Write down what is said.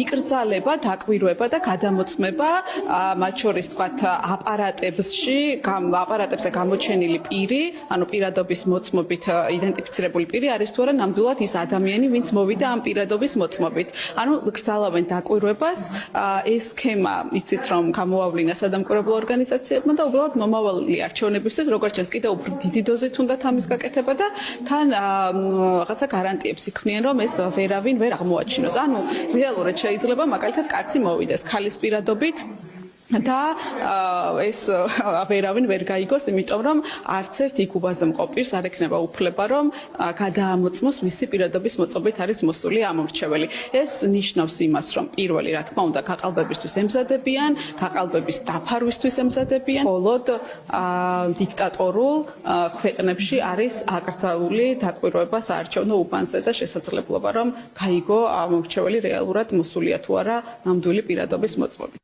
იკრძალება, დაკვირვება და გადამოწმება მათ შორის თქვათ აპარატებზე გამოჩენილი პირი, ანუ პირადობის მოწმობით იდენტიფიცირებული პირი არის თუ არა ნამდვილად ის ადამიანი, ვინც მოვიდა ამ პირადობის მოწმობით. ანუ გრძალავენ დაკვირვებას, ეს სქემა იცით რომ გამოავლინა სადამკვირვებლო ორგანიზაციებმა და უბრალოდ მომავალი არჩევნებისთვის როგორც ჩანს კიდევ უფრო დიდი დოზით უნდათ ამის გაკეთება და თან რაღაცა გარანტიებს იქმნიან რომ ეს ვერავინ ვერ აღმოაჩინოს. ანუ რეალურად შეიძლება მაგალითად კაცი მოვიდეს ქალის პირადობით და ეს ვერავინ ვერ გაიგოს, იმიტომ რომ არც ერთ იგუბაზე მყოფირს არ ექნება უფლება, რომ გადაამოწმოს მისი პირადობის მოწმობით არის მოსული ამორჩეველი. ეს ნიშნავს იმას, რომ პირველი, რა თქმა უნდა, გაყალბებისთვის ემზადებიან, გაყალბების დაფარვისთვის ემზადებიან, მხოლოდ დიქტატორულ ქვეყნებში არის აკრძალული დაკვირვება საარჩევნო უბანზე და შესაძლებლობა, რომ გაიგო ამორჩეველი რეალურად მოსულია თუ არა ნამდვილი პირადობის მოწმობით.